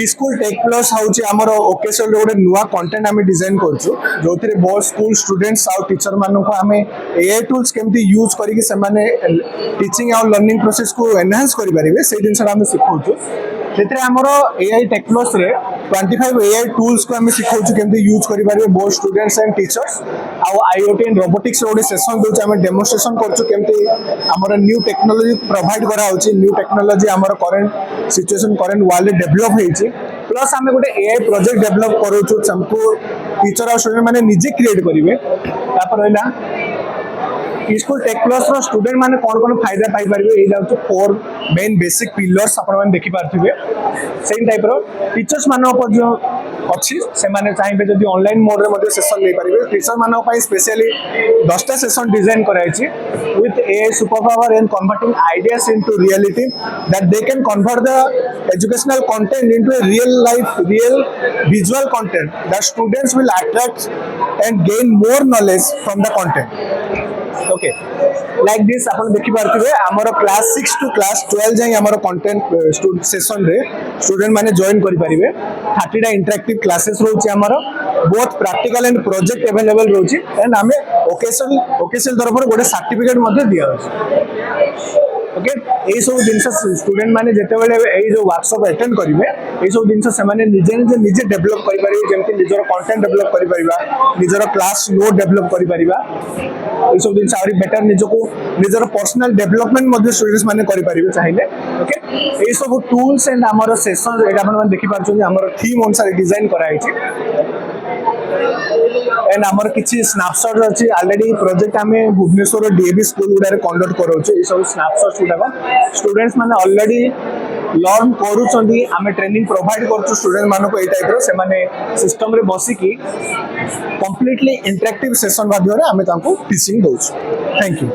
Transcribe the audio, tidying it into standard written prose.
eSchool Tech Plus हଉଛି ଆମର OKCL ଗୋଟେ ନୂଆ कंटेंट ଆମେ डिजाइन करछु जोथिरे बहुत स्कूल स्टूडेंट्स आउ टीचर मानको हमें AI टूल्स केमती यूज करिकि सेमाने टीचिंग आउ लर्निंग प्रोसेस को एनहांस करि परिबे से जिनस हम सिखाउछु सेतरे हमरो AI Tech Plus रे 25 AI टूल्स को हमें सिखाउछु केमती यूज करि परिबे बहुत स्टूडेंट्स एंड टीचर्स आउ IoT एंड रोबोटिक्स रे सेशन दोछ हमें डेमोन्स्ट्रेशन करछु केमती हमरो न्यू टेक्नोलॉजी प्रोवाइड करा होछि न्यू टेक्नोलॉजी हमरो current situation current world develop हेछि प्लस हमें गोटे AI प्रोजेक्ट डेवलप करूछु हमको टीचर और स्टूडेंट माने निजे क्रिएट करिवे तापर रहला eSchool Tech Plus रो स्टूडेंट माने कोन फायदा पाई परिबे ए जाउछ फोर मेन बेसिक पिलर्स आपण माने देखि पारथिबे सेम टाइप रो टीचर्स मानो पर जो अछि से माने चाहिबे जदी ऑनलाइन मोड रे मध्ये सेशन ले परिबे टीचर मानो पई स्पेशली 10 टा सेशन डिजाइन कराइछि with AI super power and converting ideas into reality that they can convert the educational content into a real life real visual content that students will attract and gain more knowledge from the content okay like this अपन देखि पारथिबे हमरो class 6 to class 12 जाई हमरो content session रे student माने join करि परिबे 30 टा इंटरैक्टिव क्लासेस रहउची हमरो both practical and project available रहउची एंड हमें ओकेशनल तरफ गोटे सर्टिफिकेट मध्ये दिया होची ओके ए सब जिनस स्टूडेंट माने जेते बेले ए जो वर्कशॉप अटेंड करिवे ए सब जिनस से माने निजे डेवलप करि परिबे जेमति निजर कंटेंट डेवलप करि परिबा निजर क्लास नोट डेवलप करि परिबा ए सब जिनस आरी बेटर निजर पर्सनल डेवलपमेंट मध्ये स्टूडेंट्स माने करि परिबे चाहिए ओके ए सब टूल्स एंड हमर सेशन एटा अपन देखि पारछन हमर थीम अनुसार डिजाइन कराई छी एंड हमर किछि स्नैपशॉट अछि ऑलरेडी प्रोजेक्ट हमें भुवनेश्वर डीएवी स्कूल गुडा कंडक्ट करोछु ए सब स्नैपशॉट गुडा स्टूडेंट्स माने ऑलरेडी लर्न करूछंदी हमें ट्रेनिंग प्रोवाइड करछु स्टूडेंट मानको ए टाइप रो से माने सिस्टम रे बसी की कंप्लीटली इंटरैक्टिव सेशन माध्यम रे हमें तांको टीचिंग दोछु थैंक यू।